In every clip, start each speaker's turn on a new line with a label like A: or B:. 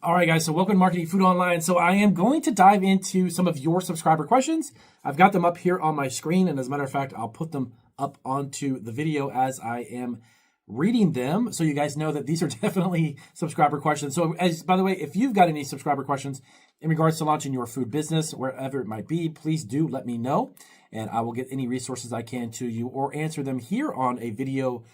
A: All right, guys, so welcome to Marketing Food Online. So I am going to dive into some of your subscriber questions. I've got them up here on my screen, and as a matter of fact, I'll put them up onto the video as I am reading them, so you guys know that these are definitely subscriber questions. So by the way, if you've got any subscriber questions in regards to launching your food business, wherever it might be, please do let me know, and I will get any resources I can to you or answer them here on a video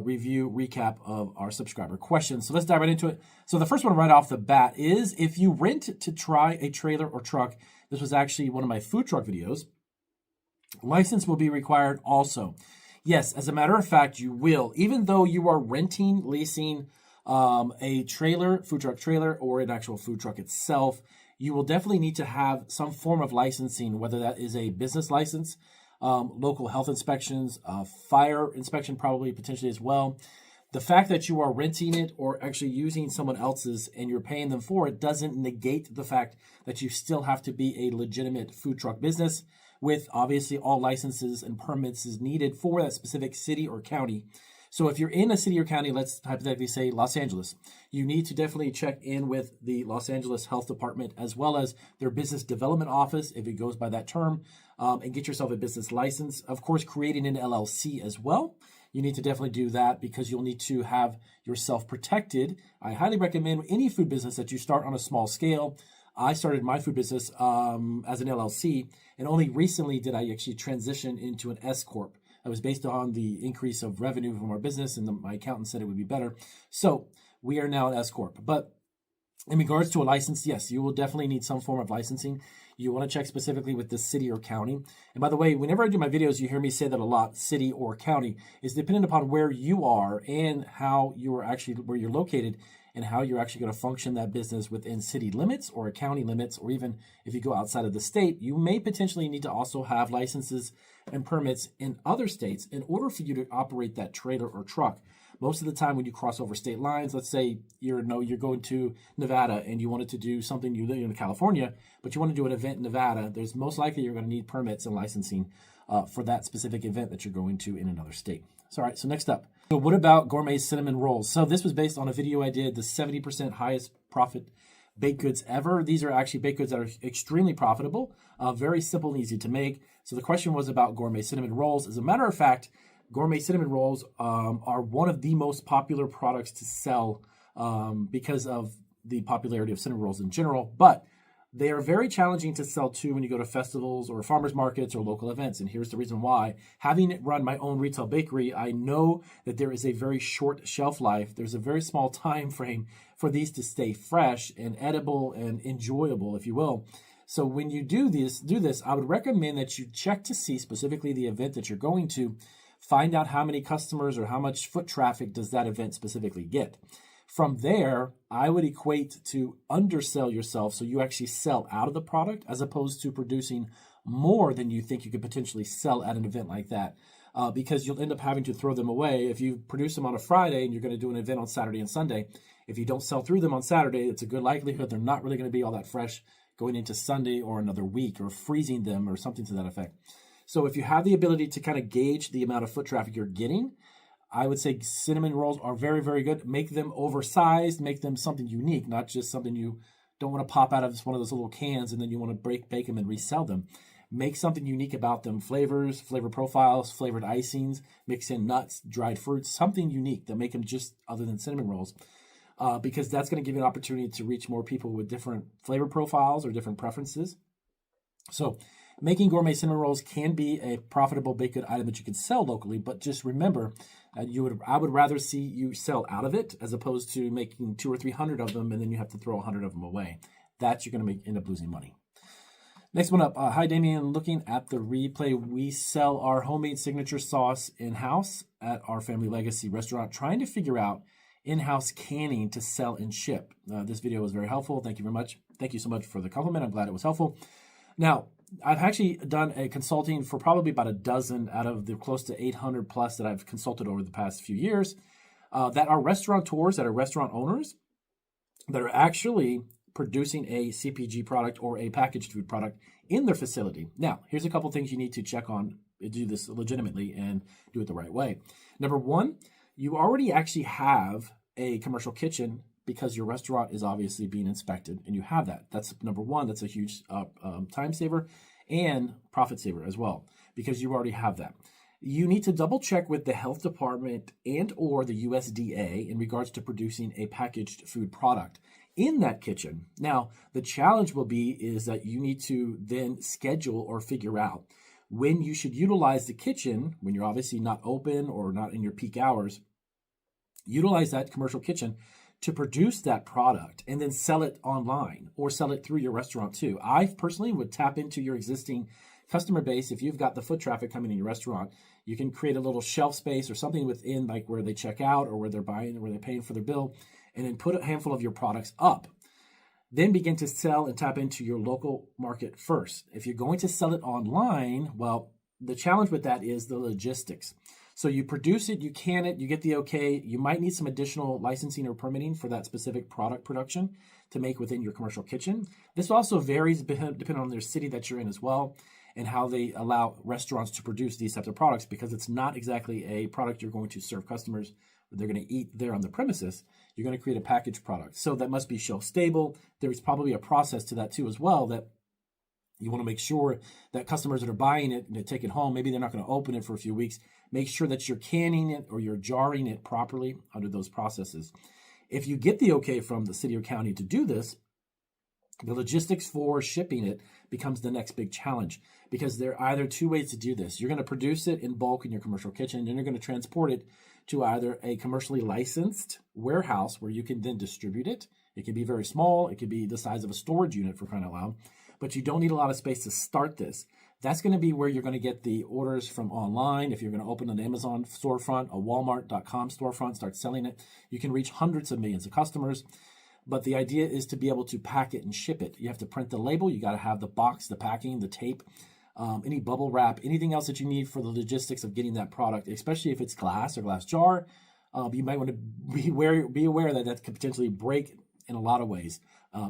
A: review recap of our subscriber questions. So let's dive right into it. So the first one right off the bat is, if you rent to try a trailer or truck, this was actually one of my food truck videos, license will be required also. Yes, as a matter of fact, you will. Even though you are renting, leasing a trailer, food truck trailer, or an actual food truck itself, you will definitely need to have some form of licensing, whether that is a business license, local health inspections, fire inspection probably potentially as well. The fact that you are renting it or actually using someone else's and you're paying them for it doesn't negate the fact that you still have to be a legitimate food truck business with obviously all licenses and permits is needed for that specific city or county. So if you're in a city or county, let's hypothetically say Los Angeles, you need to definitely check in with the Los Angeles Health Department as well as their business development office, if it goes by that term, and get yourself a business license. Of course, creating an LLC as well. You need to definitely do that because you'll need to have yourself protected. I highly recommend any food business that you start on a small scale. I started my food business as an LLC, and only recently did I actually transition into an S Corp. It was based on the increase of revenue from our business, and my accountant said it would be better. So we are now an S Corp. But in regards to a license, yes, you will definitely need some form of licensing. You want to check specifically with the city or county. And by the way, whenever I do my videos, you hear me say that a lot, city or county, is dependent upon where you are and how you are actually, where you're located, and how you're actually going to function that business within city limits or county limits, or even if you go outside of the state, you may potentially need to also have licenses and permits in other states in order for you to operate that trailer or truck. Most of the time when you cross over state lines, let's say you're going to Nevada and you wanted to do something, you live in California, but you want to do an event in Nevada, there's most likely you're going to need permits and licensing for that specific event that you're going to in another state. So, all right, so next up. So what about Gourmet cinnamon rolls? So this was based on a video I did, the 70% highest profit baked goods ever. These are actually baked goods that are extremely profitable, very simple and easy to make. So the question was about gourmet cinnamon rolls. As a matter of fact, gourmet cinnamon rolls are one of the most popular products to sell because of the popularity of cinnamon rolls in general, but they are very challenging to sell too when you go to festivals or farmers markets or local events. And here's the reason why. Having run my own retail bakery, I know that there is a very short shelf life. There's a very small time frame for these to stay fresh and edible and enjoyable, if you will. So when you do this, I would recommend that you check to see specifically the event that you're going to, find out how many customers or how much foot traffic does that event specifically get. From there, I would equate to undersell yourself so you actually sell out of the product as opposed to producing more than you think you could potentially sell at an event like that. Because you'll end up having to throw them away. If you produce them on a Friday and you're going to do an event on Saturday and Sunday, if you don't sell through them on Saturday, it's a good likelihood they're not really going to be all that fresh going into Sunday or another week, or freezing them or something to that effect. So if you have the ability to kind of gauge the amount of foot traffic you're getting, I would say cinnamon rolls are very, very good. Make them oversized, make them something unique, not just something you don't want to pop out of one of those little cans and then you want to bake them and resell them. Make something unique about them. Flavors, flavor profiles, flavored icings, mix in nuts, dried fruits, something unique that make them just other than cinnamon rolls. Because that's going to give you an opportunity to reach more people with different flavor profiles or different preferences. So making gourmet cinnamon rolls can be a profitable baked good item that you can sell locally, but just remember, I would rather see you sell out of it as opposed to making 200 or 300 of them and then you have to throw 100 of them away. That you're going to end up losing money. Next one up. Hi, Damien. Looking at the replay, we sell our homemade signature sauce in-house at our Family Legacy restaurant, trying to figure out in-house canning to sell and ship. This video was very helpful. Thank you very much. Thank you so much for the compliment. I'm glad it was helpful. Now, I've actually done a consulting for probably about a dozen out of the close to 800 plus that I've consulted over the past few years that are restaurateurs, that are restaurant owners, that are actually producing a CPG product or a packaged food product in their facility. Now, here's a couple things you need to check on, do this legitimately and do it the right way. Number one, you already actually have a commercial kitchen because your restaurant is obviously being inspected, and you have that. That's number one. That's a huge time saver and profit saver as well, because you already have that. You need to double check with the health department and or the USDA in regards to producing a packaged food product in that kitchen. Now, the challenge will be is that you need to then schedule or figure out when you should utilize the kitchen, when you're obviously not open or not in your peak hours. Utilize that commercial kitchen to produce that product and then sell it online or sell it through your restaurant too. I personally would tap into your existing customer base. If you've got the foot traffic coming in your restaurant, you can create a little shelf space or something within, like where they check out or where they're buying or where they're paying for their bill, and then put a handful of your products up. Then begin to sell and tap into your local market first. If you're going to sell it online, well, the challenge with that is the logistics. So you produce it, you can it, you get the okay. You might need some additional licensing or permitting for that specific product production to make within your commercial kitchen. This also varies depending on their city that you're in as well, and how they allow restaurants to produce these types of products, because it's not exactly a product you're going to serve customers, they're going to eat there on the premises. You're going to create a packaged product. So that must be shelf stable. There's probably a process to that too as well, that you want to make sure that customers that are buying it and they take it home, maybe they're not going to open it for a few weeks. Make sure that you're canning it or you're jarring it properly under those processes. If you get the okay from the city or county to do this, the logistics for shipping it becomes the next big challenge, because there are either two ways to do this. You're going to produce it in bulk in your commercial kitchen, and then you're going to transport it to either a commercially licensed warehouse where you can then distribute it. It can be very small. It could be the size of a storage unit, for crying out loud, but you don't need a lot of space to start this. That's going to be where you're going to get the orders from online. If you're going to open an Amazon storefront, a Walmart.com storefront, start selling it, you can reach hundreds of millions of customers. But the idea is to be able to pack it and ship it. You have to print the label. You got to have the box, the packing, the tape, any bubble wrap, anything else that you need for the logistics of getting that product, especially if it's glass or glass jar. You might want to be aware that that could potentially break in a lot of ways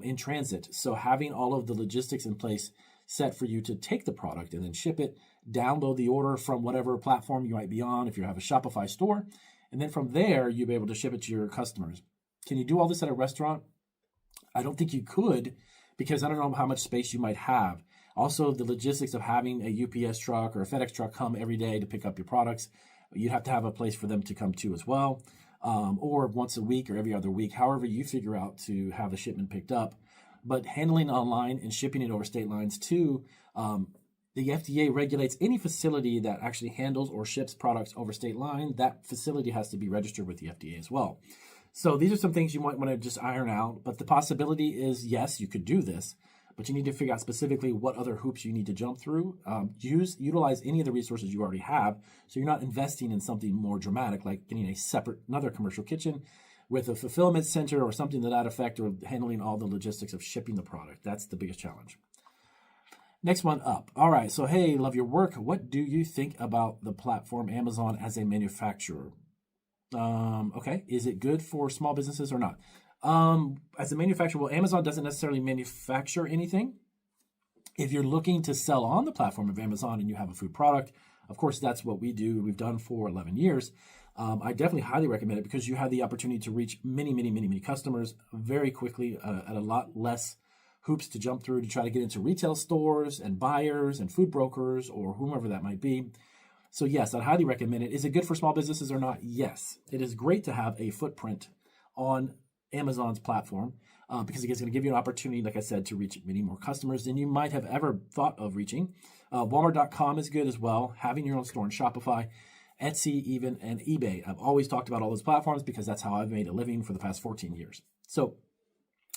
A: in transit. So having all of the logistics in place set for you to take the product and then ship it, download the order from whatever platform you might be on if you have a Shopify store, and then from there, you'll be able to ship it to your customers. Can you do all this at a restaurant? I don't think you could, because I don't know how much space you might have. Also, the logistics of having a UPS truck or a FedEx truck come every day to pick up your products, you'd have to have a place for them to come to as well, or once a week or every other week, however you figure out to have the shipment picked up. But handling online and shipping it over state lines too, the FDA regulates any facility that actually handles or ships products over state line. That facility has to be registered with the FDA as well. So these are some things you might want to just iron out. But the possibility is, yes, you could do this, but you need to figure out specifically what other hoops you need to jump through. Utilize any of the resources you already have, so you're not investing in something more dramatic, like getting another commercial kitchen with a fulfillment center or something to that effect, or handling all the logistics of shipping the product. That's the biggest challenge. Next one up. All right, so hey, love your work. What do you think about the platform Amazon as a manufacturer? Okay, is it good for small businesses or not? As a manufacturer, well, Amazon doesn't necessarily manufacture anything. If you're looking to sell on the platform of Amazon and you have a food product, of course, that's what we do. We've done for 11 years. I definitely highly recommend it, because you have the opportunity to reach many customers very quickly at a lot less hoops to jump through to try to get into retail stores and buyers and food brokers or whomever that might be. So yes, I'd highly recommend it. Is it good for small businesses or not? Yes. It is great to have a footprint on Amazon's platform because it's going to give you an opportunity, like I said, to reach many more customers than you might have ever thought of reaching. Walmart.com is good as well. Having your own store on Shopify, Etsy even, and eBay. I've always talked about all those platforms because that's how I've made a living for the past 14 years. So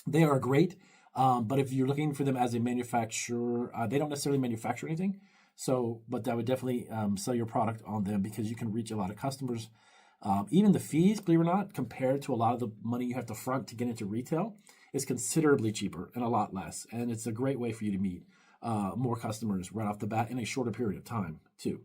A: they are great. But if you're looking for them as a manufacturer, they don't necessarily manufacture anything. So, but I would definitely sell your product on them, because you can reach a lot of customers. Even the fees, believe it or not, compared to a lot of the money you have to front to get into retail, is considerably cheaper and a lot less. And it's a great way for you to meet more customers right off the bat in a shorter period of time too.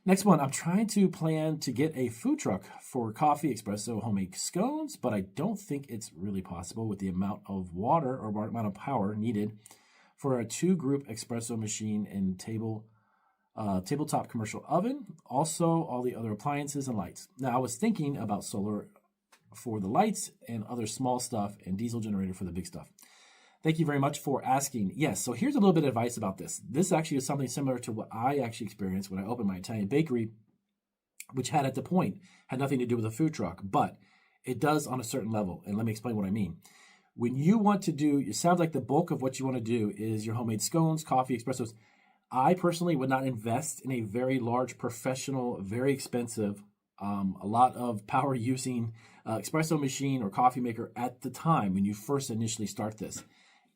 A: Next one, I'm trying to plan to get a food truck for coffee, espresso, homemade scones, but I don't think it's really possible with the amount of water or amount of power needed for a 2-group espresso machine and tabletop commercial oven. Also, all the other appliances and lights. Now, I was thinking about solar for the lights and other small stuff, and diesel generator for the big stuff. Thank you very much for asking. Yes, so here's a little bit of advice about this. This actually is something similar to what I actually experienced when I opened my Italian bakery, which had at the point had nothing to do with a food truck, but it does on a certain level. And let me explain what I mean. When you want to do, it sounds like the bulk of what you want to do is your homemade scones, coffee, espressos. I personally would not invest in a very large, professional, very expensive, a lot of power using espresso machine or coffee maker at the time when you first initially start this.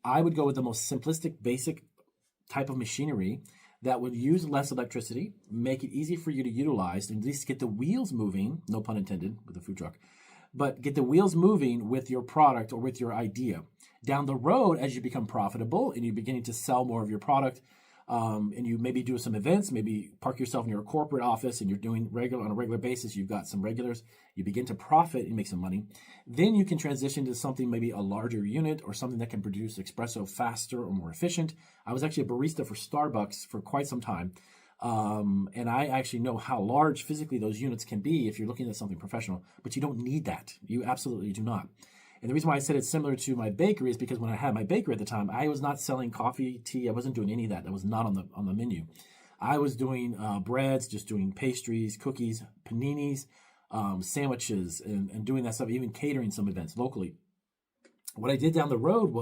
A: I would go with the most simplistic, basic type of machinery that would use less electricity, make it easy for you to utilize, and at least get the wheels moving, no pun intended, with a food truck, but get the wheels moving with your product or with your idea. Down the road, as you become profitable and you're beginning to sell more of your product, and you maybe do some events, maybe park yourself near a corporate office and you're doing on a regular basis, you've got some regulars, you begin to profit and make some money. Then you can transition to something, maybe a larger unit or something that can produce espresso faster or more efficient. I was actually a barista for Starbucks for quite some time. And I actually know how large physically those units can be if you're looking at something professional, but you don't need that. You absolutely do not. And the reason why I said it's similar to my bakery is because when I had my bakery at the time, I was not selling coffee, tea. I wasn't doing any of that. That was not on the menu. I was doing breads, just doing pastries, cookies, paninis, sandwiches, and doing that stuff, even catering some events locally. What I did down the road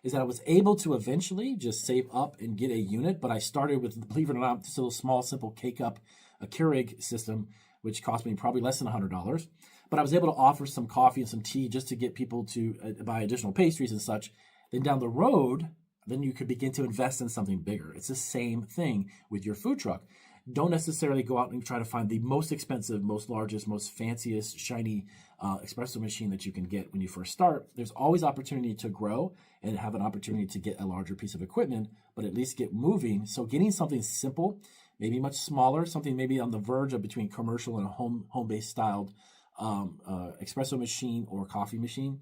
A: is that I was able to eventually just save up and get a unit, but I started with, believe it or not, just a little small, simple K-Cup, a Keurig system, which cost me probably less than $100. But I was able to offer some coffee and some tea just to get people to buy additional pastries and such. Then down the road, then you could begin to invest in something bigger. It's the same thing with your food truck. Don't necessarily go out and try to find the most expensive, most largest, most fanciest, shiny espresso machine that you can get when you first start. There's always opportunity to grow and have an opportunity to get a larger piece of equipment, but at least get moving. So getting something simple, maybe much smaller, something maybe on the verge of between commercial and a home-based styled espresso machine or coffee machine,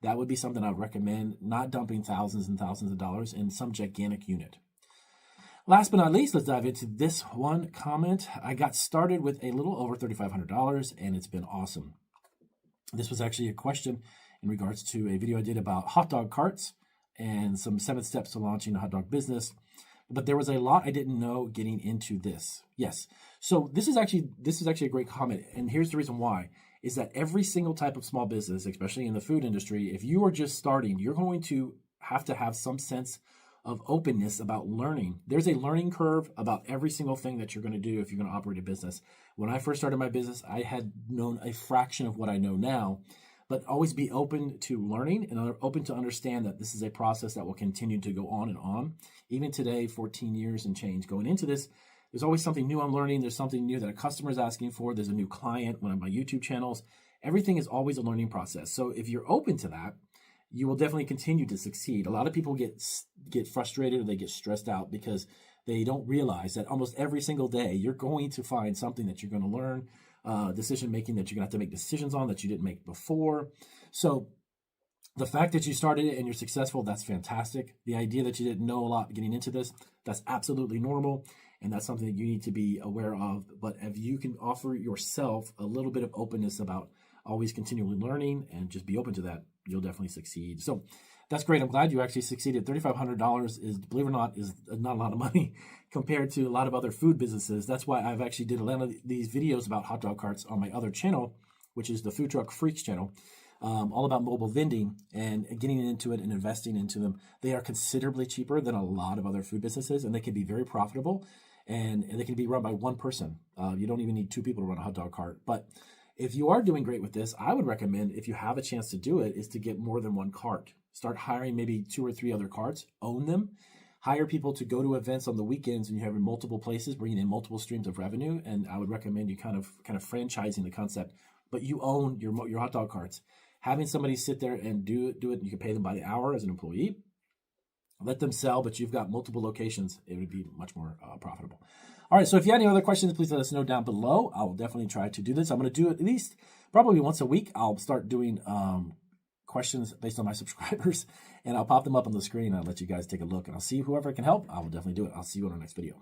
A: that would be something I would recommend, not dumping thousands and thousands of dollars in some gigantic unit. Last but not least, let's dive into this one comment. I got started with a little over $3,500 and it's been awesome. This was actually a question in regards to a video I did about hot dog carts and some 7 steps to launching a hot dog business. But there was a lot I didn't know getting into this. Yes. So this is actually a great comment. And here's the reason why, is that every single type of small business, especially in the food industry, if you are just starting, you're going to have some sense of openness about learning. There's a learning curve about every single thing that you're going to do if you're going to operate a business. When I first started my business, I had known a fraction of what I know now, but always be open to learning and open to understand that this is a process that will continue to go on and on. Even today, 14 years and change going into this, there's always something new I'm learning. There's something new that a customer is asking for. There's a new client, one of my YouTube channels. Everything is always a learning process. So if you're open to that, you will definitely continue to succeed. A lot of people get frustrated or they get stressed out because they don't realize that almost every single day you're going to find something that you're going to learn, decision making that you're going to have to make decisions on that you didn't make before. So the fact that you started it and you're successful, that's fantastic. The idea that you didn't know a lot getting into this, that's absolutely normal. And that's something that you need to be aware of. But if you can offer yourself a little bit of openness about always continually learning and just be open to that, you'll definitely succeed. So that's great. I'm glad you actually succeeded. $3,500 is, believe it or not, is not a lot of money compared to a lot of other food businesses. That's why I've actually did a lot of these videos about hot dog carts on my other channel, which is the Food Truck Freaks channel, all about mobile vending and getting into it and investing into them. They are considerably cheaper than a lot of other food businesses, and they can be very profitable, and they can be run by one person. You don't even need 2 people to run a hot dog cart. But if you are doing great with this, I would recommend, if you have a chance to do it, is to get more than 1 cart. Start hiring maybe 2 or 3 other carts, own them, hire people to go to events on the weekends, and you have in multiple places, bringing in multiple streams of revenue. And I would recommend you kind of franchising the concept, but you own your hot dog carts. Having somebody sit there and do it, you can pay them by the hour as an employee. Let them sell, but you've got multiple locations. It would be much more profitable. All right, so if you have any other questions, please let us know down below. I will definitely try to do this. I'm going to do it at least probably once a week. I'll start doing questions based on my subscribers, and I'll pop them up on the screen. I'll let you guys take a look, and I'll see whoever can help. I will definitely do it. I'll see you on our next video.